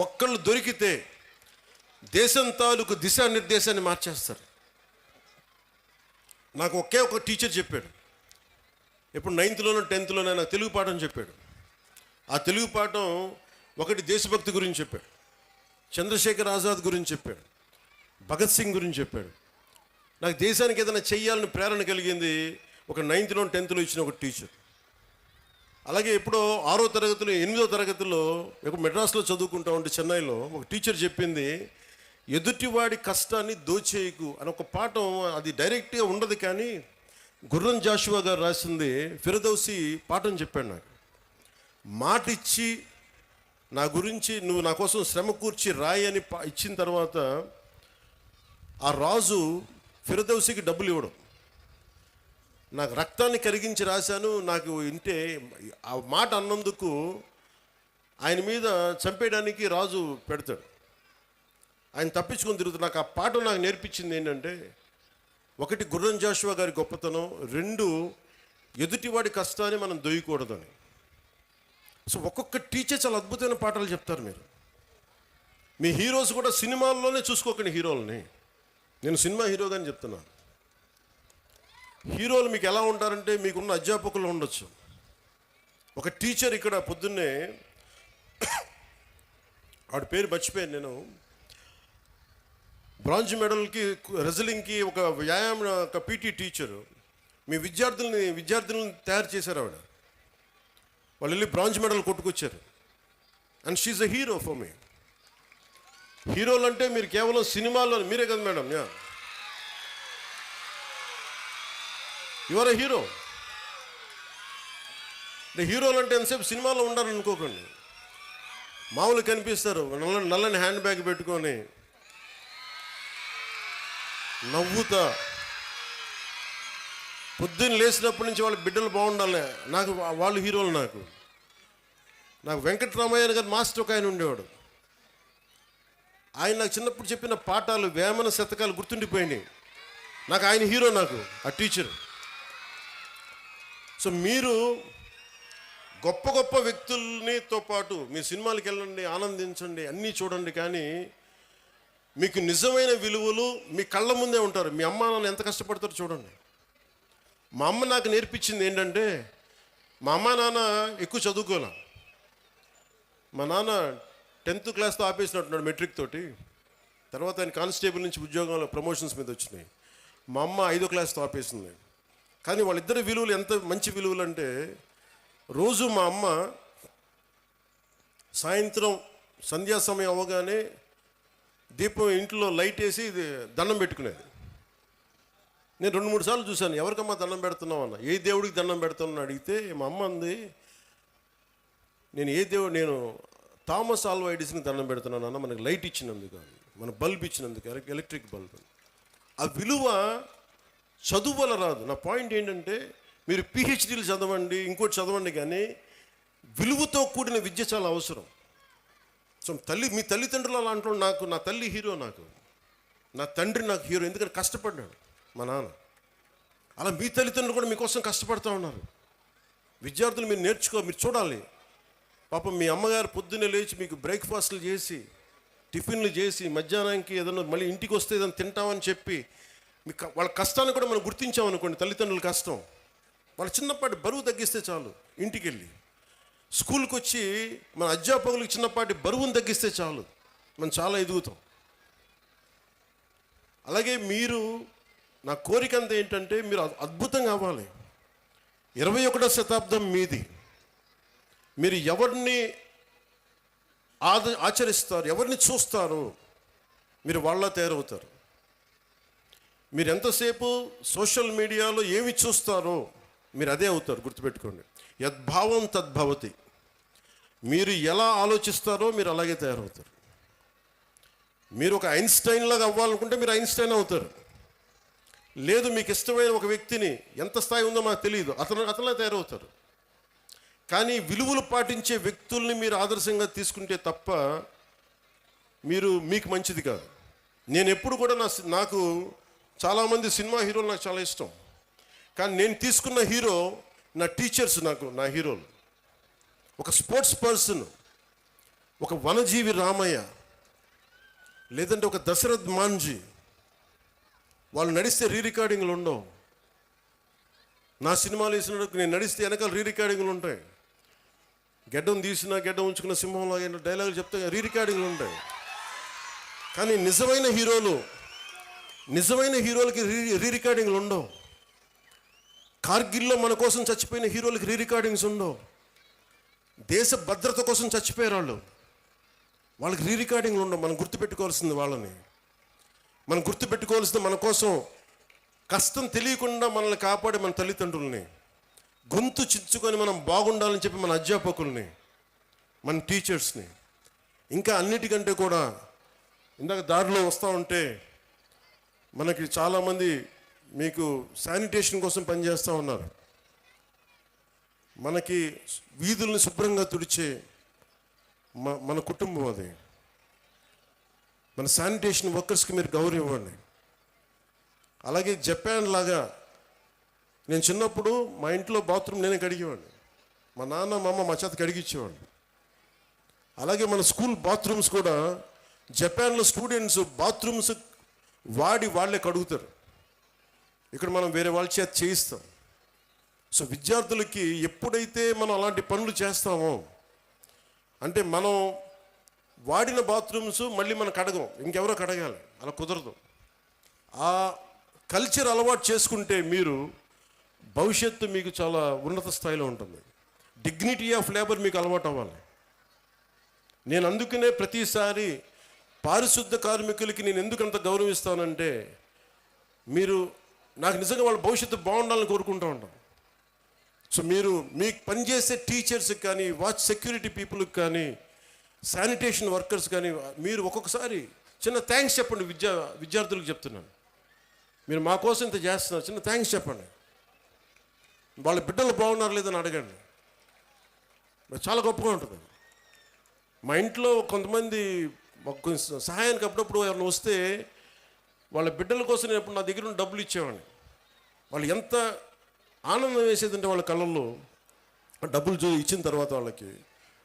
ఒక్కళ్ళు దొరికితే దేశం తాలూకు దిశానిర్దేశాన్ని మార్చేస్తారు. నాకు ఒకే ఒక టీచర్ చెప్పాడు, ఎప్పుడు 9th-లోనో 10th-లోనో నాకు తెలుగు పాఠం చెప్పాడు. ఆ తెలుగు పాఠం ఒకటి దేశభక్తి గురించి చెప్పాడు, చంద్రశేఖర్ ఆజాద్ గురించి చెప్పాడు, భగత్ సింగ్ గురించి చెప్పాడు. నాకు దేశానికి ఏదైనా చెయ్యాలని ప్రేరణ కలిగింది ఒక 9th-లో 10th-లో ఇచ్చిన ఒక టీచర్. అలాగే ఎప్పుడో 6వ తరగతిలో 8వ తరగతిలో ఇప్పుడు మెడ్రాస్లో చదువుకుంటా ఉంటే చెన్నైలో ఒక టీచర్ చెప్పింది, ఎదుటివాడి కష్టాన్ని దోచేయకు అని ఒక పాఠం. అది డైరెక్ట్గా ఉండదు, కానీ గుర్రం జాషువా గారు రాసింది ఫిరదౌసి పాఠం చెప్పాడు నాకు. మాట ఇచ్చి నా గురించి నువ్వు నా కోసం శ్రమ కూర్చి రాయి అని ఇచ్చిన తర్వాత ఆ రాజు ఫిరదౌసికి డబ్బులు ఇవ్వడం. నాకు రక్తాన్ని కరిగించి రాశాను, నాకు ఇంటే ఆ మాట అన్నందుకు ఆయన మీద చంపేయడానికి రాజు పెడతాడు. ఆయన తప్పించుకొని తిరుగుతాడు. నాకు ఆ పాఠం నాకు నేర్పించింది ఏంటంటే, ఒకటి గుర్రం జాషువా గారి గొప్పతనం, 2 ఎదుటివాడి కష్టాన్ని మనం దొయ్యకూడదని. సో ఒక్కొక్క టీచర్ చాలా అద్భుతమైన పాఠాలు చెప్తారు. మీ హీరోస్ కూడా సినిమాల్లోనే చూసుకోకండి హీరోలని. నేను సినిమా హీరోగాని చెప్తున్నాను. హీరోలు మీకు ఎలా ఉంటారంటే, మీకున్న అధ్యాపకులు ఉండొచ్చు. ఒక టీచర్ ఇక్కడ పొద్దున్నే ఆవిడ పేరు మర్చిపోయాను నేను, బ్రాంజ్ మెడల్కి రెజ్లింగ్కి ఒక వ్యాయామం ఒక పీటీ టీచరు మీ విద్యార్థులను తయారు చేశారు. ఆవిడ వాళ్ళు వెళ్ళి బ్రాంజ్ మెడల్ కొట్టుకొచ్చారు. And she a hero for me. హీరోలు అంటే మీరు కేవలం సినిమాల్లో మీరే కదా మేడం, యువర్ ఎ హీరో. అంటే హీరోలు అంటే ఎంతసేపు సినిమాలో ఉండాలని అనుకోకండి. మామూలు కనిపిస్తారు, నల్లని హ్యాండ్ బ్యాగ్ పెట్టుకొని నవ్వుతా, పొద్దున్న లేచినప్పటి నుంచి వాళ్ళ బిడ్డలు బాగుండాలి. నాకు వాళ్ళు హీరోలు. నాకు వెంకటరామయ్య గారు మాస్టర్ ఒక ఆయన ఉండేవాడు. ఆయన నాకు చిన్నప్పుడు చెప్పిన పాఠాలు, వేమన శతకాలు గుర్తుండిపోయినాయి. నాకు ఆయన హీరో, నాకు ఆ టీచర్. సో మీరు గొప్ప గొప్ప వ్యక్తులతో పాటు మీ సినిమాలకు వెళ్ళండి, ఆనందించండి, అన్నీ చూడండి, కానీ మీకు నిజమైన విలువలు మీ కళ్ళ ముందే ఉంటారు. మీ అమ్మ నాన్న ఎంత కష్టపడతారో చూడండి. మా అమ్మ నాకు నేర్పించింది ఏంటంటే, మా అమ్మ నాన్న ఎక్కువ చదువుకోలే. మా నాన్న 10th క్లాస్తో ఆపేసినట్టున్నాడు మెట్రిక్ తోటి. తర్వాత ఆయన కానిస్టేబుల్ నుంచి ఉద్యోగంలో ప్రమోషన్స్ మీద వచ్చినాయి. మా అమ్మ 5వ క్లాస్తో ఆపేసింది. కానీ వాళ్ళిద్దరి విలువలు ఎంత మంచి విలువలు అంటే, రోజు మా అమ్మ సాయంత్రం సంధ్యా సమయం అవ్వగానే దీపం ఇంట్లో లైట్ వేసి దండం పెట్టుకునేది. నేను 2-3 సార్లు చూశాను, ఎవరికమ్మా దండం పెడుతున్నావు అన్న. ఏ దేవుడికి దండం పెడుతున్నాను అడిగితే మా అమ్మ అంది, నేను థామస్ ఆల్వా ఎడిసన్కి దండం పెడుతున్నాను అన్న, మనకు లైట్ ఇచ్చినందుకు, మన బల్బ్ ఇచ్చినందుకు, ఎలక్ట్రిక్ బల్బ్. ఆ విలువ చదువు వల్ల రాదు. నా పాయింట్ ఏంటంటే, మీరు పిహెచ్డీలు చదవండి, ఇంకోటి చదవండి, కానీ విలువతో కూడిన విద్య చాలా అవసరం. సో మీ తల్లిదండ్రులు అలా అంటారు. నా తల్లి హీరో, నా తండ్రి నాకు హీరో. ఎందుకంటే కష్టపడ్డాడు మా నాన్న. అలా మీ తల్లిదండ్రులు కూడా మీకోసం కష్టపడుతూ ఉన్నారు. విద్యార్థులు మీరు మీరు చూడాలి. పాపం మీ అమ్మగారు పొద్దున్నే లేచి మీకు బ్రేక్ఫాస్ట్లు చేసి, టిఫిన్లు చేసి, మధ్యాహ్నానికి ఏదైనా మళ్ళీ ఇంటికి వస్తే ఏదైనా తింటామని చెప్పి, వాళ్ళ కష్టాన్ని కూడా మనం గుర్తించామనుకోండి. తల్లిదండ్రుల కష్టం, వాళ్ళ చిన్నపాటి బరువు తగ్గిస్తే చాలు. ఇంటికి వెళ్ళి స్కూల్కి వచ్చి మన అధ్యాపకులకు చిన్నపాటి బరువును తగ్గిస్తే చాలు, మనం చాలా ఎదుగుతాం. అలాగే మీరు, నా కోరిక అంతా ఏంటంటే, మీరు అద్భుతంగా అవ్వాలి. 21వ శతాబ్దం మీది. మీరు ఎవరిని ఆచరిస్తారు, ఎవరిని చూస్తారు, మీరు వాళ్ళ తయారవుతారు. మీరు ఎంతసేపు సోషల్ మీడియాలో ఏమి చూస్తారో మీరు అదే అవుతారు. గుర్తుపెట్టుకోండి, యద్భావం తద్భవతి. మీరు ఎలా ఆలోచిస్తారో మీరు అలాగే తయారవుతారు. మీరు ఒక ఐన్స్టైన్ లాగా అవ్వాలనుకుంటే మీరు ఐన్స్టైన్ అవుతారు. లేదు, మీకు ఇష్టమైన ఒక వ్యక్తిని, ఎంత స్థాయి ఉందో మాకు తెలియదు, అతనే తయారవుతారు. కానీ విలువలు పాటించే వ్యక్తుల్ని మీరు ఆదర్శంగా తీసుకుంటే తప్ప మీకు మంచిది కాదు. నేను ఎప్పుడు కూడా నాకు చాలామంది సినిమా హీరోలు నాకు చాలా ఇష్టం. కానీ నేను తీసుకున్న హీరో నా టీచర్స్, నా హీరోలు. ఒక స్పోర్ట్స్ పర్సన్ ఒక వనజీవి రామయ్య, లేదంటే ఒక దశరథ్ మాంజీ, వాళ్ళు నడిస్తే రికార్డింగ్లు ఉండవు. నా సినిమాలు వేసినప్పుడు నేను నడిస్తే వెనకాల రికార్డింగ్లు ఉంటాయి. గెడ్డం తీసినా గెడ్డం ఉంచుకున్న సింహంలో డైలాగులు చెప్తే రికార్డింగ్లు ఉంటాయి. కానీ నిజమైన హీరోలకి రికార్డింగ్లు ఉండవు. కార్గిల్లో మన కోసం చచ్చిపోయిన హీరోలకి రికార్డింగ్స్ ఉండవు. దేశ భద్రత కోసం చచ్చిపోయారు వాళ్ళకి రికార్డింగ్లు ఉండవు. మనం గుర్తుపెట్టుకోవాల్సింది వాళ్ళని. మనం గుర్తుపెట్టుకోవాల్సింది మన కోసం కష్టం తెలియకుండా మనల్ని కాపాడే మన తల్లిదండ్రుల్ని, గొంతు చించుకొని మనం బాగుండాలని చెప్పి మన అధ్యాపకుల్ని, మన టీచర్స్ని. ఇంకా అన్నిటికంటే కూడా ఇందాక దారిలో వస్తూ ఉంటే మనకి చాలామంది మీకు శానిటేషన్ కోసం పనిచేస్తూ ఉన్నారు. మనకి వీధుల్ని శుభ్రంగా తుడిచే మన కుటుంబం అది. మన శానిటేషన్ వర్కర్స్కి మీరు గౌరవం ఇవ్వండి. అలాగే జపాన్ లాగా, నేను చిన్నప్పుడు మా ఇంట్లో బాత్రూమ్ నేనే కడిగేవాడిని. మా నాన్న మా అమ్మ మా చేత కడిగిచ్చేవాడిని. అలాగే మన స్కూల్ బాత్రూమ్స్ కూడా జపాన్లో స్టూడెంట్స్ బాత్రూమ్స్ వాళ్ళే కడుగుతారు. ఇక్కడ మనం వేరే వాళ్ళ చేత చేయిస్తాం. సో విద్యార్థులకి ఎప్పుడైతే మనం అలాంటి పనులు చేస్తామో, అంటే మనం వాడిన బాత్రూమ్స్ మళ్ళీ మనం కడగం, ఇంకెవరో కడగాలి, అలా కుదరదు. ఆ కల్చర్ అలవాటు చేసుకుంటే మీరు భవిష్యత్తు మీకు చాలా ఉన్నత స్థాయిలో ఉంటుంది. డిగ్నిటీ ఆఫ్ లేబర్ మీకు అలవాటు అవ్వాలి. నేను అందుకనే ప్రతిసారి పారిశుద్ధ కార్మికులకి నేను ఎందుకంత గౌరవిస్తానంటే, మీరు నాకు నిజంగా వాళ్ళ భవిష్యత్తు బాగుండాలని కోరుకుంటూ ఉంటాం. సో మీరు మీకు పనిచేసే టీచర్స్కి కానీ, వాచ్ సెక్యూరిటీ పీపుల్కి కానీ, శానిటేషన్ వర్కర్స్ కానీ, మీరు ఒక్కొక్కసారి చిన్న థ్యాంక్స్ చెప్పండి. విద్యార్థులకు చెప్తున్నాను, మీరు మా కోసం ఇంత చేస్తున్నారు, చిన్న థ్యాంక్స్ చెప్పండి. వాళ్ళ బిడ్డలు బాగున్నారు లేదని అడగండి. చాలా గొప్పగా ఉంటుంది. మా ఇంట్లో కొంతమంది సహాయానికి అప్పుడప్పుడు ఎవరైనా వస్తే వాళ్ళ బిడ్డల కోసం నేను ఎప్పుడు నా దగ్గర ఉన్న డబ్బులు ఇచ్చేవాడిని. వాళ్ళు ఎంత ఆనందం వేసేదంటే వాళ్ళ కళ్ళల్లో డబ్బులు ఇచ్చిన తర్వాత వాళ్ళకి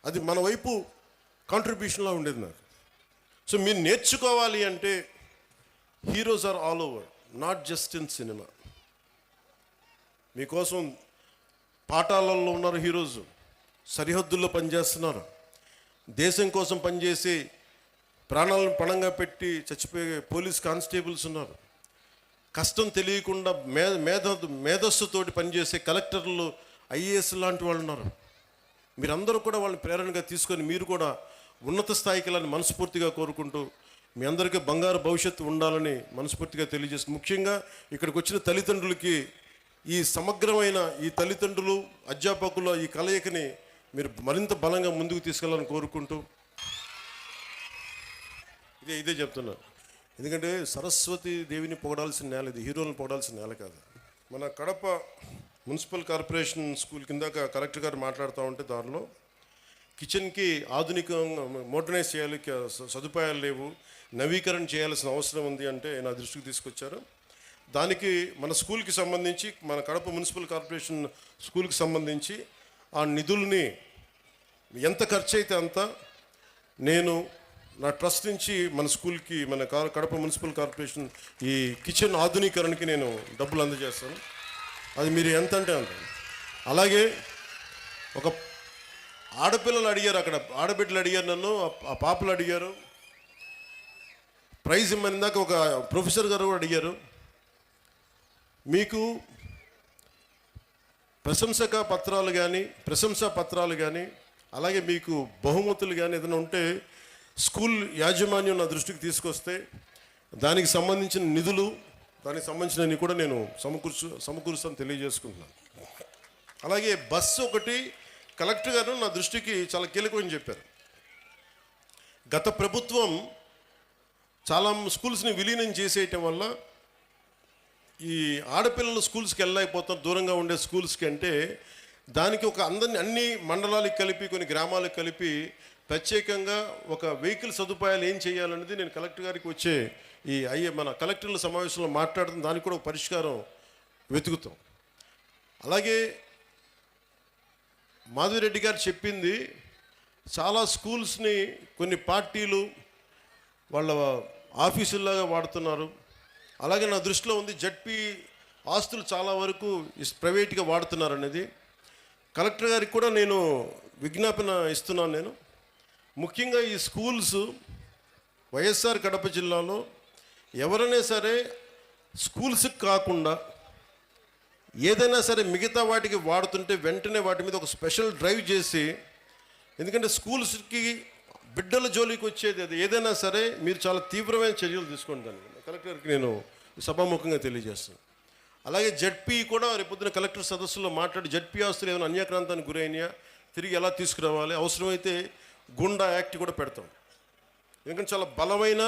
అది మన వైపు కాంట్రిబ్యూషన్లా ఉండేది నాకు. సో మీరు నేర్చుకోవాలి అంటే heroes are all over, not just in cinema. మీకోసం పాఠాలలో ఉన్నారు హీరోస్, సరిహద్దుల్లో పనిచేస్తున్నారు, దేశం కోసం పనిచేసి ప్రాణాలను పణంగా పెట్టి చచ్చిపోయే పోలీస్ కానిస్టేబుల్స్ ఉన్నారు, కష్టం తెలియకుండా మేధస్సుతోటి పనిచేసే కలెక్టర్లు, ఐఏఎస్ లాంటి వాళ్ళు ఉన్నారు. మీరందరూ కూడా వాళ్ళని ప్రేరణగా తీసుకొని మీరు కూడా ఉన్నత స్థాయికి వెళ్ళాలని మనస్ఫూర్తిగా కోరుకుంటూ, మీ అందరికీ బంగారు భవిష్యత్తు ఉండాలని మనస్ఫూర్తిగా తెలియజేస్తుంది. ముఖ్యంగా ఇక్కడికి వచ్చిన తల్లిదండ్రులకి ఈ సమగ్రమైన ఈ తల్లిదండ్రులు అధ్యాపకుల ఈ కలయికని మీరు మరింత బలంగా ముందుకు తీసుకెళ్ళాలని కోరుకుంటూ ఇదే చెప్తున్నా. ఎందుకంటే సరస్వతి దేవిని పొగడాల్సిన నేల ఇది, హీరోలను పొగడాల్సిన నేల కాదు. మన కడప మున్సిపల్ కార్పొరేషన్ స్కూల్ కిందాక కలెక్టర్ గారు మాట్లాడుతూ ఉంటే దానిలో కిచెన్కి ఆధునికంగా మోడర్నైజ్ చేయాలి, సదుపాయాలు లేవు, నవీకరణ చేయాల్సిన అవసరం ఉంది అంటే నా దృష్టికి తీసుకొచ్చారు. దానికి మన స్కూల్కి సంబంధించి, మన కడప మున్సిపల్ కార్పొరేషన్ స్కూల్కి సంబంధించి ఆ నిధుల్ని ఎంత ఖర్చు అయితే అంత నేను నా ట్రస్ట్ నుంచి మన స్కూల్కి, మన కడప మున్సిపల్ కార్పొరేషన్ ఈ కిచెన్ ఆధునీకరణకి నేను డబ్బులు అందజేస్తాను. అది మీరు ఎంత అంటే అంత. అలాగే ఒక ఆడపిల్లలు అడిగారు, అక్కడ ఆడబిడ్డలు అడిగారు నన్ను, ఆ పాపలు అడిగారు ప్రైజ్ ఇమ్మని. ఇందాక ఒక ప్రొఫెసర్ గారు కూడా అడిగారు, మీకు ప్రశంసా పత్రాలు కానీ అలాగే మీకు బహుమతులు కానీ ఏదైనా ఉంటే స్కూల్ యాజమాన్యం నా దృష్టికి తీసుకొస్తే దానికి సంబంధించిన నిధులు, దానికి సంబంధించినవి కూడా నేను సమకూరుస్తాను తెలియజేసుకుంటున్నాను. అలాగే బస్సు ఒకటి కలెక్టర్ గారు నా దృష్టికి చాలా కీలకమని చెప్పారు. గత ప్రభుత్వం చాలా స్కూల్స్ని విలీనం చేసేయటం వల్ల ఈ ఆడపిల్లలు స్కూల్స్కి వెళ్ళలేకపోతారు, దూరంగా ఉండే స్కూల్స్కి. అంటే దానికి ఒక అన్ని మండలాలకు కలిపి, కొన్ని గ్రామాలకు కలిపి ప్రత్యేకంగా ఒక వెహికల్ సదుపాయాలు ఏం చేయాలనేది నేను కలెక్టర్ గారికి వచ్చే మన కలెక్టర్ల సమావేశంలో మాట్లాడుతున్న దానికి కూడా ఒక పరిష్కారం వెతుకుతాం. అలాగే మాధవిరెడ్డి గారు చెప్పింది చాలా స్కూల్స్ని కొన్ని పార్టీలు వాళ్ళ ఆఫీసుల్లాగా వాడుతున్నారు. అలాగే నా దృష్టిలో ఉంది జడ్పీ ఆస్తులు చాలా వరకు ప్రైవేట్గా వాడుతున్నారు అనేది. కలెక్టర్ గారికి కూడా నేను విజ్ఞాపన ఇస్తున్నాను. నేను ముఖ్యంగా ఈ స్కూల్స్ వైఎస్ఆర్ కడప జిల్లాలో ఎవరైనా సరే స్కూల్స్కి కాకుండా ఏదైనా సరే మిగతా వాటికి వాడుతుంటే వెంటనే వాటి మీద ఒక స్పెషల్ డ్రైవ్ చేసి, ఎందుకంటే స్కూల్స్కి బిడ్డల జోలికి వచ్చేది అది ఏదైనా సరే మీరు చాలా తీవ్రమైన చర్యలు తీసుకోండి. దాన్ని కలెక్టర్కి నేను సభాముఖంగా తెలియజేస్తాను. అలాగే జడ్పీ కూడా రేపొద్దున కలెక్టర్ సదస్సులో మాట్లాడి జడ్పీ ఆస్తులు ఏమైనా అన్యాక్రాంతానికి గురైనాయా తిరిగి ఎలా తీసుకురావాలి, అవసరమైతే గుండా యాక్ట్ కూడా పెడతాం. ఎందుకంటే చాలా బలమైన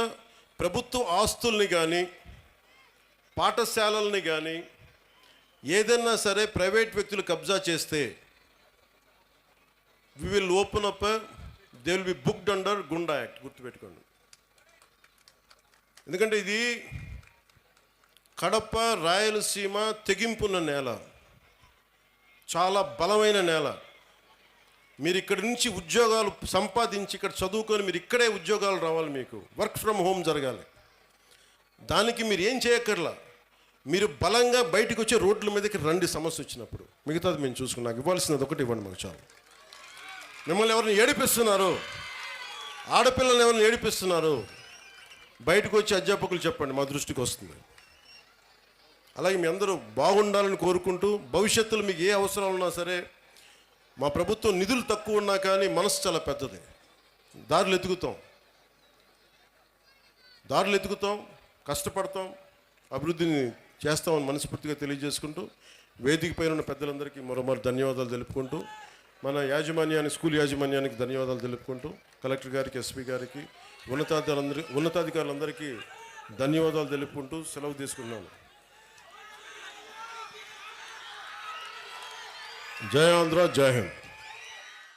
ప్రభుత్వ ఆస్తుల్ని కానీ పాఠశాలల్ని కానీ ఏదైనా సరే ప్రైవేట్ వ్యక్తులు కబ్జా చేస్తే we will open up, they will be booked under goonda act. గుర్తుపెట్టుకోండి. ఎందుకంటే ఇది కడప రాయలసీమ తెగింపున్న నేల, చాలా బలమైన నేల. మీరు ఇక్కడి నుంచి ఉద్యోగాలు సంపాదించి ఇక్కడ చదువుకొని మీరు ఇక్కడే ఉద్యోగాలు రావాలి, మీకు వర్క్ ఫ్రమ్ హోమ్ జరగాలి. దానికి మీరు ఏం చేయక్కర్లా, మీరు బలంగా బయటకు వచ్చే రోడ్ల మీదకి రండి సమస్య వచ్చినప్పుడు. మిగతాది మేము చూసుకుని నాకు ఇవ్వాల్సినది ఒకటి ఇవ్వండి మాకు చాలు. మిమ్మల్ని ఎవరిని ఏడిపిస్తున్నారు, ఆడపిల్లల్ని ఎవరిని ఏడిపిస్తున్నారు, బయటకు వచ్చి అధ్యాపకులు చెప్పండి, మా దృష్టికి వస్తుంది. అలాగే మీ అందరూ బాగుండాలని కోరుకుంటూ భవిష్యత్తులో మీకు ఏ అవసరాలు ఉన్నా సరే, మా ప్రభుత్వం నిధులు తక్కువ ఉన్నా కానీ మనసు చాలా పెద్దది. దారులు ఎతుకుతాం, కష్టపడతాం, అభివృద్ధిని చేస్తామని మనస్ఫూర్తిగా తెలియజేసుకుంటూ వేదిక పైన ఉన్న పెద్దలందరికీ మరోమారు ధన్యవాదాలు తెలుపుకుంటూ, మన స్కూల్ యాజమాన్యానికి ధన్యవాదాలు తెలుపుకుంటూ, కలెక్టర్ గారికి, ఎస్పీ గారికి, ఉన్నతాధికారులందరికీ ధన్యవాదాలు తెలుపుకుంటూ సెలవు తీసుకున్నాను. జై ఆంధ్ర, జై హింద్.